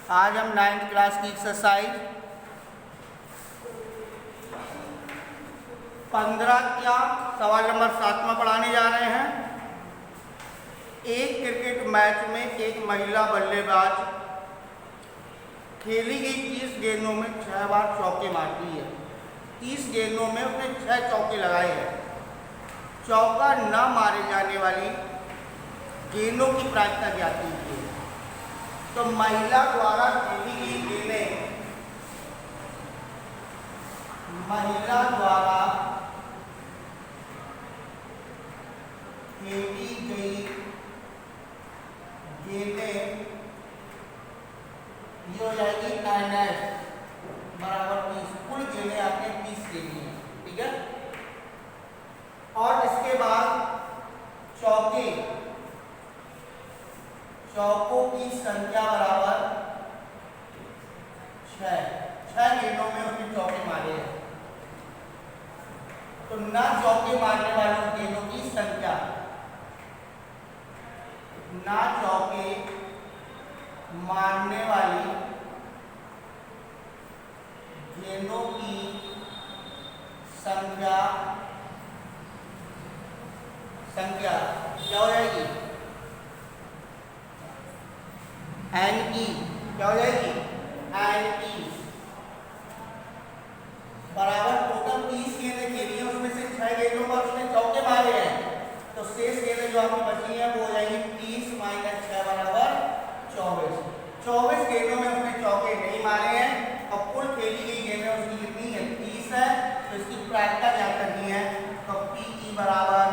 आज हम 9th class की एक्सरसाइज 15 का सवाल नंबर 7 में पढ़ाने जा रहे हैं। एक क्रिकेट मैच में एक महिला बल्लेबाज खेली गई 30 गेंदों में 6 बार चौके मारती है। 30 गेंदों में उसने 6 चौके लगाए हैं। चौका न मारे जाने वाली गेंदों की प्रायिकता ज्ञात कीजिए। तो महिला द्वारा खेली गई गेंदें, महिला द्वारा खेली गई गेंदें ये हो जाएगी 9 बराबर 30। कुल गेंदें आपने 30 खेली हैं, ठीक है। और इसके बाद चौकों की संख्या बराबर 6 गेंदों में उसने चौके मारे हैं। तो न चौके मारने वाली गेंदों की संख्या, न चौके मारने वाली गेंदों की संख्या क्या हो जाएगी? NE क्या हो जाएगी? NE बराबर टोटल 30 गेंदें खेली है, उसमें से 6 गेंदों पर उसने चौके मारे हैं। तो शेष गेंदें जो आपकी बची हैं वो हो जाएगी 30 - 6 बराबर 24। 24 गेंदों में उसने चौके नहीं मारे हैं और कुल खेली गई गेंदें उसकी कितनी है? 30 है। तो इसकी प्रायिकता क्या करनी है? तो PE बराबर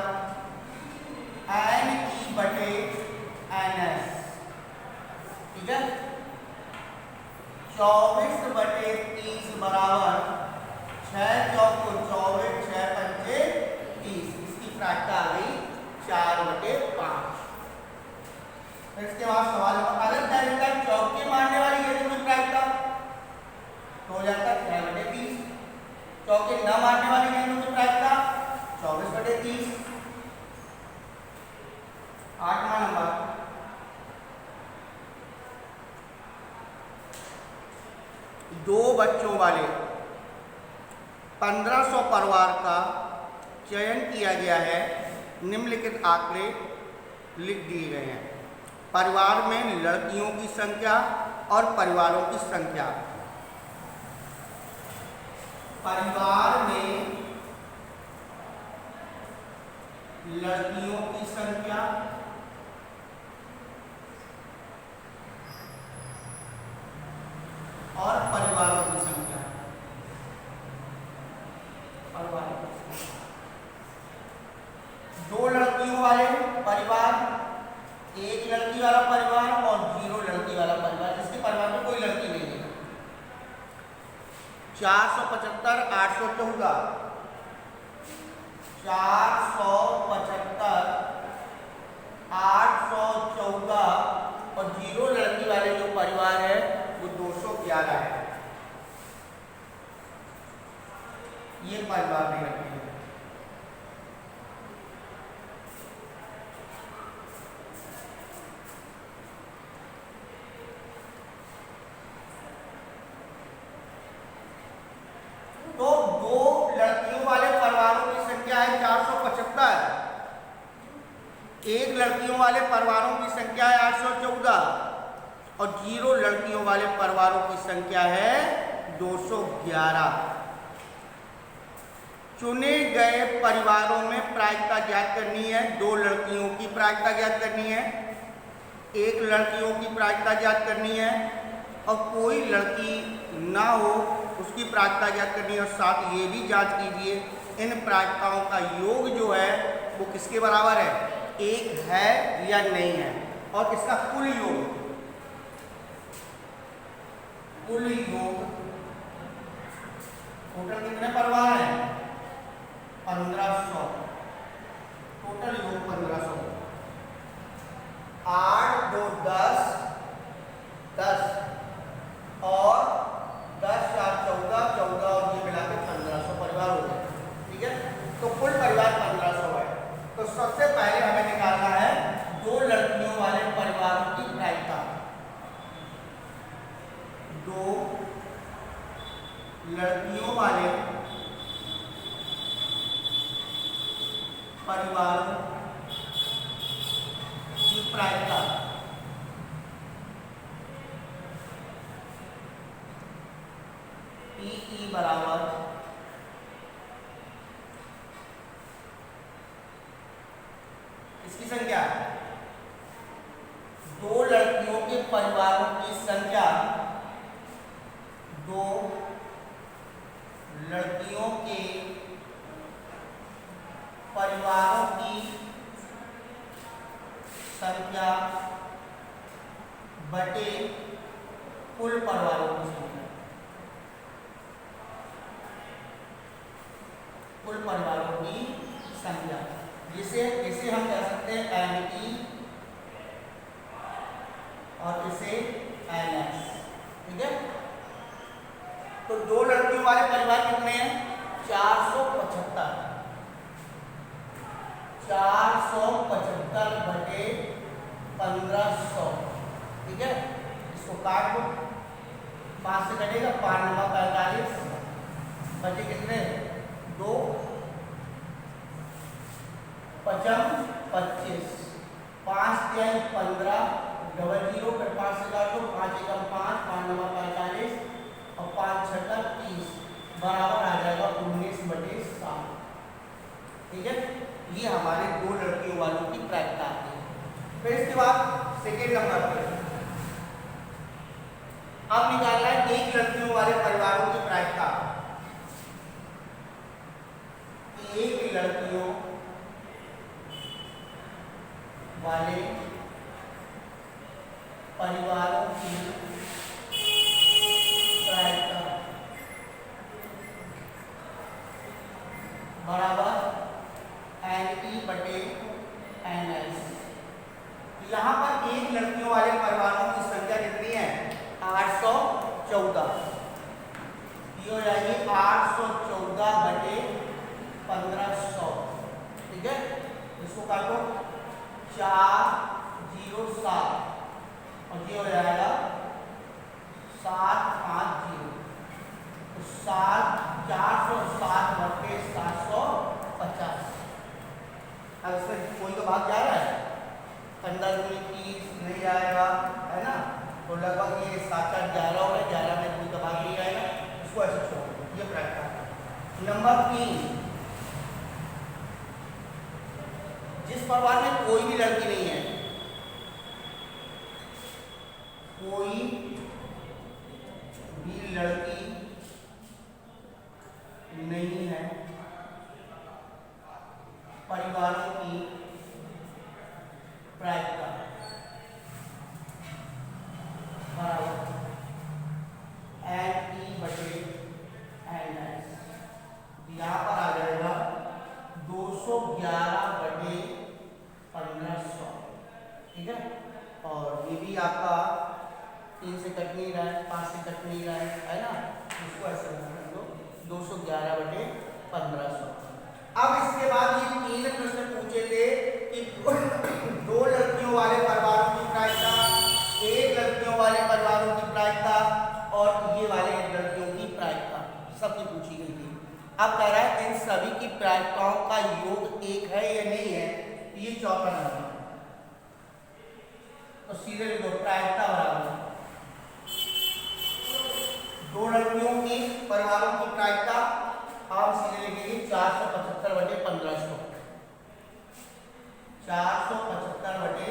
NE बटे NS, ठीक है। 24 बटे 30 बराबर 6 चौको 24, 6 पंचे 30। इसकी प्रायिकता आ गई 4 बटे 5। इसके बाद सवाल अगर डायरेक्ट चौके मारने वाली गेंदों की प्रायिकता तो हो जाता है 6 बटे 30। चौके न मारने वाली गेंदों की प्रायिकता 24 बटे 30। 8वां नंबर, दो बच्चों वाले 1500 परिवार का चयन किया गया है। निम्नलिखित आंकड़े लिख दिए गए हैं। परिवार में लड़कियों की संख्या और परिवारों की संख्या। परिवार में लड़कियों की संख्या और परिवारों की संख्या। दो लड़कियों वाले परिवार, एक लड़की वाला परिवार और 0 लड़की वाला परिवार, जिसके परिवार में कोई लड़की नहीं है। 475, 814, 475, 814 और 0 लड़की वाले जो परिवार है वो 211 है। ये परिवार में लड़की है। तो दो लड़कियों वाले परिवारों की संख्या है 475, एक लड़कियों वाले परिवारों की संख्या है 814 और 0 लड़कियों वाले परिवारों की संख्या है 211। चुने गए परिवारों में प्रायिकता ज्ञात करनी है। 2 लड़कियों की प्रायिकता ज्ञात करनी है, 1 लड़कियों की प्रायिकता ज्ञात करनी है और कोई लड़की ना हो उसकी प्रायिकता ज्ञात करनी है। और साथ ये भी जांच कीजिए इन प्रायिकताओं का योग जो है वो किसके बराबर है? 1 है या नहीं है। और इसका कुल योग टोटल कितने परिवार हैं? 1500। टोटल योग 1500। 8 2 10 10 और 10 4 14 14 और ये मिला के 1500 परिवार हो गए, ठीक है। तो कुल परिवार 1500 है। तो सबसे पहले हमें निकालना है 2 लड़कियों वाले परिवारों की प्रायिकता। लड़कियों वाले परिवारों की प्रायिकता ई बराबर इसकी संख्या, दो लड़कियों के परिवारों की संख्या, दो लड़कियों के परिवारों की संख्या बटे कुल परिवारों की संख्या, कुल परिवारों की संख्या, जिसे हम कह सकते हैं NE और इसे NS। ठीक है, तो दो लड़कियों वाले परिवार कितने हैं? 475 बटे 1500। ठीक है, इसको काट दो, 5 से कटेगा, 5 नंबर 45 बचे कितने? 2 पचम 25, 5 तिहाई 15, डबल 0 फिर 5 से काट दो, 5 एकम 5, 5 नंबर 45 और 5 छक्का 30 बराबर आ जाएगा 19/7। ठीक है, ये हमारे दो लड़कियों वालों की प्रायिकता आती है। फिर इसके बाद सेकेंड नंबर पे अब निकालना है एक लड़कियों वाले परिवारों की प्रायिकता। एक लड़कियों वाले परिवारों की प्रायिकता बराबर NE बटे NS। यहाँ पर एक लड़कियों वाले परिवारों की संख्या कितनी है? 814। ये हो जाएगी 814 बटे 1500। ठीक है, इसको काटो, 407 और ये हो जाएगा 750। तो 407 बटे 750। अब इसमें कोई तो भाग जा रहा है, 15 में 30 नहीं जाएगा, है ना, तो लगभग ये 7-8-11 हो गया, 11 में कोई तो भाग नहीं जाएगा, इसको ऐसे छोड़ दो। ये प्रायिकता। नंबर 3, जिस परिवार में कोई भी लड़की नहीं है, कोई भी लड़की नहीं है, परिवारों की प्रायिकता बराबर NE बटे NS। यहाँ पर आ जाएगा 211 बटे 1500। ठीक है, और ये भी आपका 3 से कट नहीं रहा है, 5 से कट नहीं रहा है ना, इसको ऐसे बना दो, 211 बटे 1500। अब इसके बाद ये 3 प्रश्न पूछे थे कि दो लड़कियों वाले परिवारों की प्रायिकता, एक लड़कियों वाले परिवारों की प्रायिकता और ये वाले लड़कियों की प्रायिकता, सबकी पूछी गई थी। अब कह रहा है इन सभी की प्रायिकताओं का योग 1 है या नहीं है, ये चौथा नंबर। तो सीधे लिख दो, प्रायिकता बराबर दो लड़कियों की परिवारों की प्रायिकता, आप सीधे लिखेंगे 475 बटे 1500। 475 बटे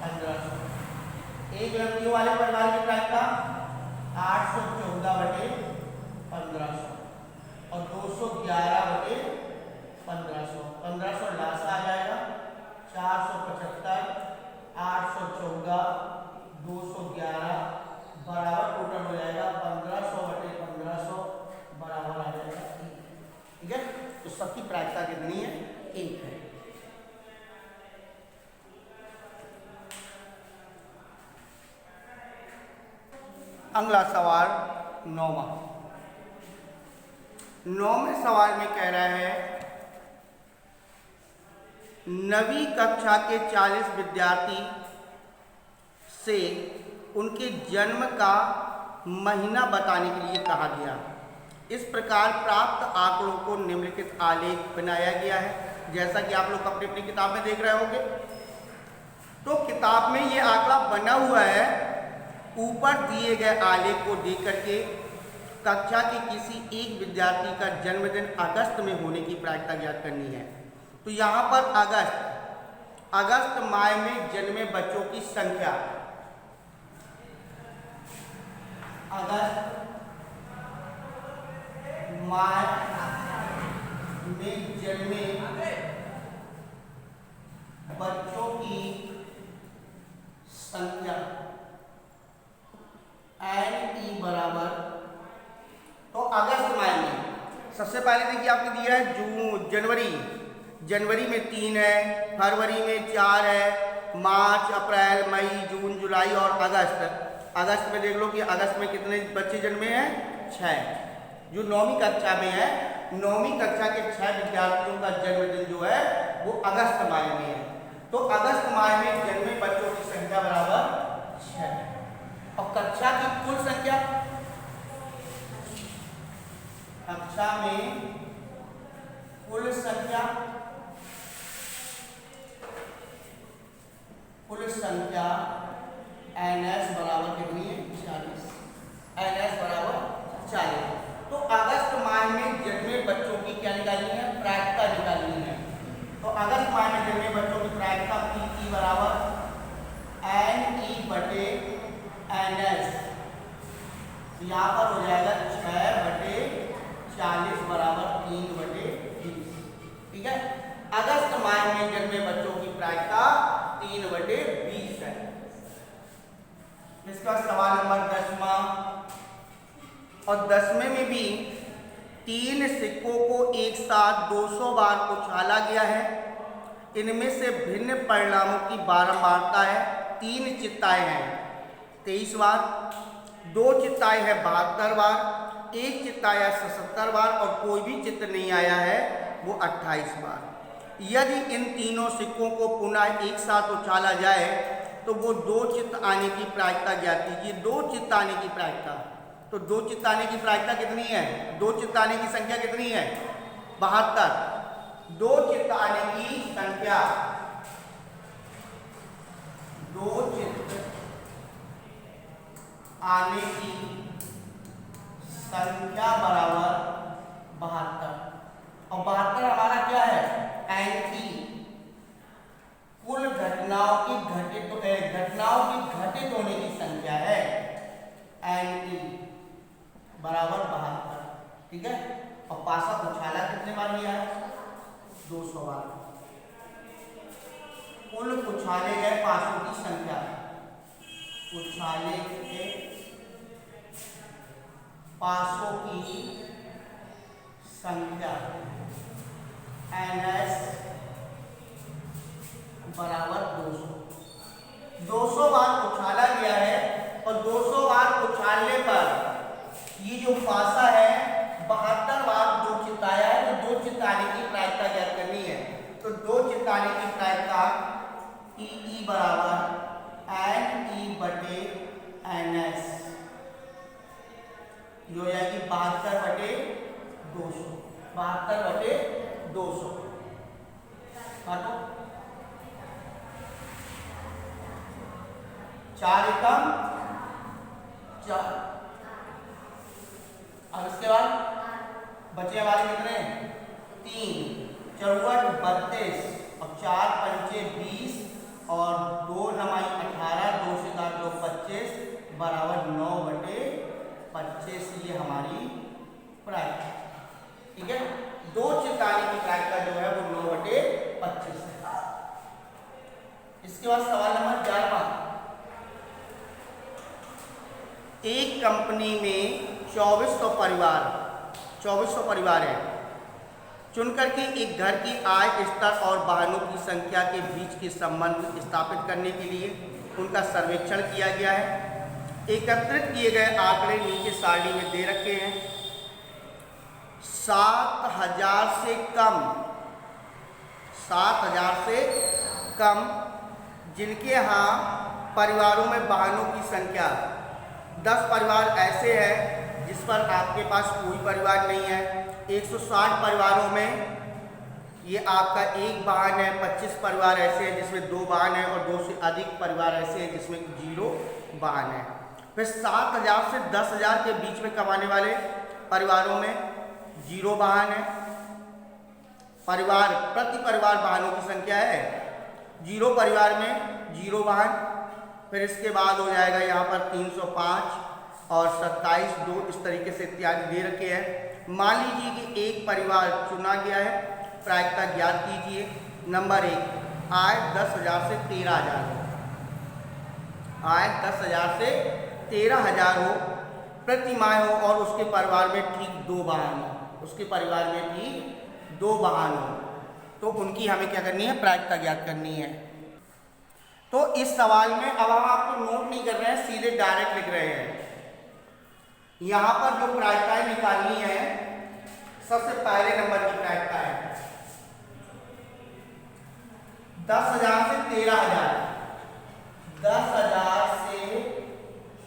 1500। एक लड़कियों वाले परिवार की प्रायिकता 814 बटे 1500 और 211 बटे 1500। 1500 लास्ट आ जाएगा, 475 814 211 बराबर टोटल हो जाएगा 1500 बटे 1500 बराबर आ जाएगा 1। ठीक है, तो सबकी प्रायिकता कितनी है? 1 है। अगला सवाल 9वां। 9वें सवाल में कह रहा है 9वीं कक्षा के 40 विद्यार्थी से उनके जन्म का महीना बताने के लिए कहा गया। इस प्रकार प्राप्त आंकड़ों को निम्नलिखित आलेख बनाया गया है, जैसा कि आप लोग अपनी अपनी किताब में देख रहे होंगे। तो किताब में ये आंकड़ा बना हुआ है। ऊपर दिए गए आलेख को देख करके कक्षा के किसी एक विद्यार्थी का जन्मदिन अगस्त में होने की प्रायिकता ज्ञात करनी है। तो यहाँ पर अगस्त माह में जन्मे बच्चों की संख्या, अगस्त माह में जन्मे बच्चों की संख्या NE बराबर, तो अगस्त माह में सबसे पहले देखिए आपने दिया है जून, जनवरी में 3 है, फरवरी में 4 है, मार्च, अप्रैल, मई, जून, जुलाई और अगस्त में देख लो कि अगस्त में कितने बच्चे जन्मे हैं, 6। जो 9वीं कक्षा में है, 9वीं कक्षा के 6 विद्यार्थियों का जन्मदिन जो है वो अगस्त माह में है। तो अगस्त माह में जन्मे बच्चों की संख्या बराबर 6। और कक्षा की कुल संख्या, कक्षा में कुल संख्या NS बराबर कितनी है, 40। NS बराबर 40। तो अगस्त माह में जन्मे बच्चों की क्या निकालनी है, प्रायिकता निकालनी है। तो अगस्त माह में जन्मे बच्चों की प्रायिकता PE बराबर NE बटे NS। यहाँ पर हो जाएगा 6 बटे 40 बराबर 3 बटे 20। ठीक है, अगस्त माह में जन्मे बच्चों की प्रायिकता 3 बटे 20 है। इसका सवाल नंबर 10वां, और 10वें में भी 3 सिक्कों को एक साथ 200 बार उछाला गया है। इनमें से भिन्न परिणामों की बारंबारता है। 3 चित्ताएं हैं 23 बार, 2 चित्ताएं हैं 72 बार, 1 चित्ता आया 77 बार और कोई भी चित्त नहीं आया है वो 28 बार। यदि इन तीनों सिक्कों को पुनः एक साथ उछाला जाए तो वो 2 चित्त आने की प्रायिकता ज्ञात कीजिए। 2 चित्त आने की प्रायिकता, तो 2 चित्त आने की प्रायिकता कितनी है, 2 चित्त आने की संख्या कितनी है, 72। 2 चित्त आने की संख्या, 2 चित्त आने की संख्या बराबर 72। और 72 हमारा क्या है, NE, कुल घटनाओं की घटित होने की संख्या है। NE बराबर 72। ठीक है, और पासा उछाला कितने बार लिया है, 200 बार। कुल उछाले गए पासों की संख्या, उछाले गए पासों की संख्या NS बराबर 200। 200 बार उछाला गया है और 200 बार उछालने पर ये जो पासा है 72 बार 2 चित्त आया है, तो 2 चित्त आने की प्रायिकता ज्ञात करनी है। तो 2 चित्त आने की प्रायिकता PE बराबर NE बटे NS जो हो जाएगी 72 बटे 200। 72 बटे 200 काटो, 4 एकम 4। अब इसके बाद बचे हमारे कितने, 3, 54, 32 और 4 पंचे 20 और 2 नमाई 18, 2 से 4 2 25 बराबर 9 बटे 25। ये हमारी प्रायिकता। ठीक है, 2 चित्त आने की प्रायिकता जो है वो 9 बटे 25 है। इसके बाद सवाल नंबर 11वां, एक कंपनी में 2400 परिवार है। चुनकर के एक घर की आय स्तर और वाहनों की संख्या के बीच के संबंध स्थापित करने के लिए उनका सर्वेक्षण किया गया है। एकत्रित किए गए आंकड़े नीचे सारणी में दे रखे हैं। 7000 से कम जिनके यहाँ परिवारों में वाहनों की संख्या 10 परिवार ऐसे हैं जिस पर आपके पास कोई परिवार नहीं है। 160 परिवारों में ये आपका एक वाहन है। 25 परिवार ऐसे हैं जिसमें 2 वाहन हैं और 2 से अधिक परिवार ऐसे हैं जिसमें 0 वाहन है। फिर 7,000 से 10,000 के बीच में कमाने वाले परिवारों में 0 वाहन है। परिवार प्रति परिवार वाहनों की संख्या है 0 परिवार में 0 वाहन। फिर इसके बाद हो जाएगा यहाँ पर 305 और 27, 2 इस तरीके से इत्यादि दे रखे हैं। मान लीजिए कि एक परिवार चुना गया है, प्रायिकता ज्ञात कीजिए। नंबर 1, आय 10,000 से 13,000 हो, आय 10,000 से 13,000 हो, प्रति माह हो और उसके परिवार में ठीक 2 वाहन हो, उसके परिवार में ठीक 2 वाहन हो, तो उनकी हमें क्या करनी है, प्रायिकता ज्ञात करनी है। तो इस सवाल में अब हम आपको नोट नहीं कर रहे हैं, सीधे डायरेक्ट लिख रहे हैं। यहां पर जो प्रायिकताएं निकालनी है, सबसे पहले नंबर की प्रायिकता है 10,000 से 13,000, 10,000 से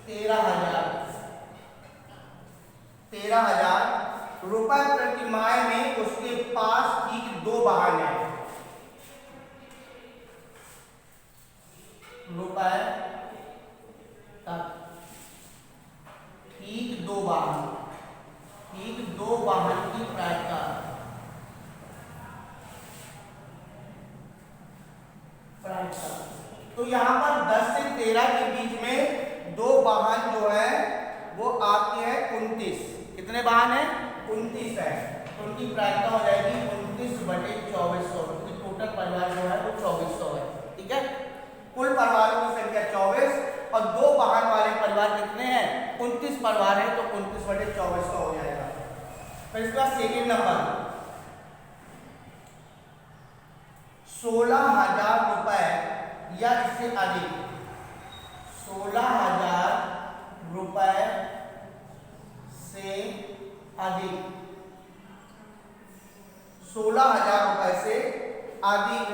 13,000, 13,000 रुपए प्रति माह में उसके पास ठीक 2 वाहन है। रुपए तक ठीक 2 वाहन, ठीक 2 वाहन की प्रायिकता। तो यहां पर 10 से 13 के बीच में 2 वाहन जो है वो आपके हैं 29। कितने वाहन है? 29 है। तो उनकी प्रायिकता हो जाएगी 29/2400, क्योंकि टोटल परिवार जो है वो 2400 है। ठीक है, कुल परिवारों की संख्या 24 और 2 वाहन वाले परिवार कितने हैं? 29 परिवार है, तो 29/2400 हो जाएगा। फिर इसका सेकेंड नंबर 16,000 रुपए या इससे अधिक, 16,000 रुपए से अधिक, 16,000 रुपए से अधिक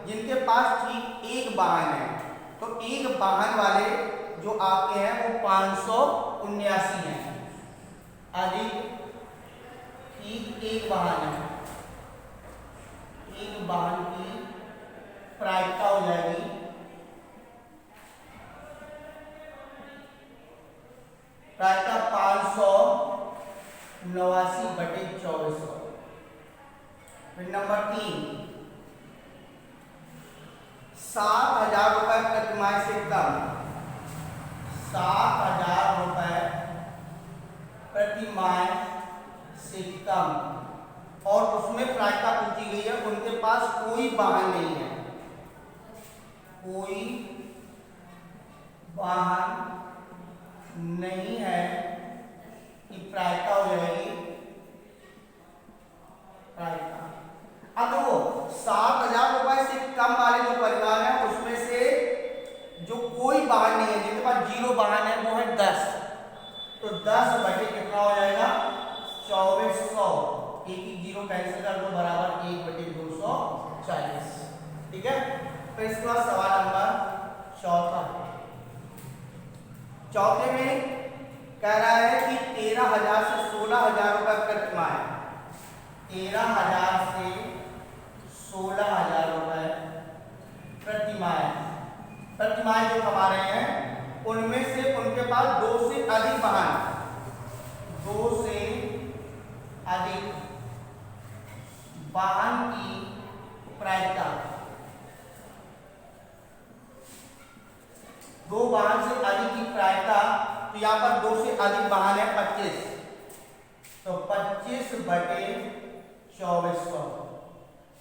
जिनके पास ठीक 1 वाहन है। तो 1 वाहन वाले जो आपके हैं वो 579 हैं। अधिक ठीक 1 वाहन है, 1 वाहन की प्रायिकता हो जाएगी प्रायिकता 589/2400। फिर नंबर 3, 7,000 रुपए प्रति माह से कम, 7,000 रुपए प्रति माह से कम और उसमें प्रायिकता पूछी गई है उनके पास कोई वाहन नहीं है, कोई वाहन नहीं है कि प्रायिकता हो जाएगी प्रायिकता। अब वो 7,000 रुपए से कम वाले जो परिवार है उसमें से जो कोई वाहन नहीं है, जिनके पास 0 वाहन है वो है 10। तो 10 बटे कितना हो जाएगा? 2400। एक 0 कैंसिल कर दो, बराबर 1/240। ठीक है, तो इसके बाद सवाल नंबर चौथे में कह रहा है कि 13,000 से 16,000 रुपए प्रति माह, 13,000 से 16,000 रुपए प्रति माह जो कमा रहे हैं उनमें से उनके पास 2 से अधिक वाहन, 2 से अधिक वाहन की प्रायिकता, 2 वाहन से अधिक की प्रायिकता। तो यहाँ पर 2 से अधिक वाहन है 25, तो 25/2400।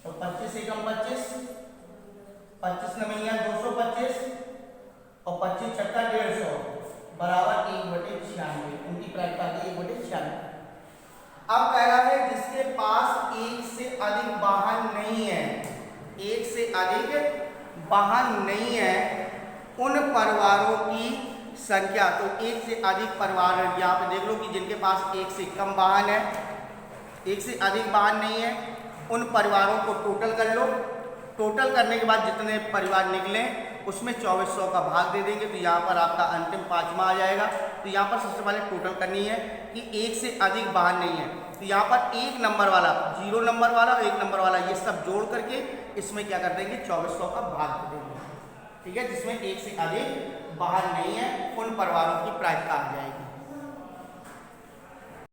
तो 25 एकम 25, 25 नमैया 225 और 25 छक्का 150 बराबर 1/96। उनकी प्रायिकता 1/96। अब कह रहा है जिसके पास 1 से अधिक वाहन नहीं है, 1 से अधिक वाहन नहीं है, उन परिवारों की संख्या। तो 1 से अधिक परिवार यहाँ पे देख लो कि जिनके पास 1 से कम वाहन है, 1 से अधिक वाहन नहीं है, उन परिवारों को टोटल कर लो। टोटल करने के बाद जितने परिवार निकले उसमें 2400 का भाग दे देंगे, तो यहाँ पर आपका अंतिम पाँचवा आ जाएगा। तो यहाँ पर सबसे पहले टोटल करनी है कि एक से अधिक बाहर नहीं है, तो यहाँ पर एक नंबर वाला, 0 नंबर वाला और 1 नंबर वाला ये सब जोड़ करके इसमें क्या कर देंगे 2400 का भाग दे देंगे, ठीक है, जिसमें एक से अधिक बाहर नहीं है, उन परिवारों की प्रायिकता आ जाएगी।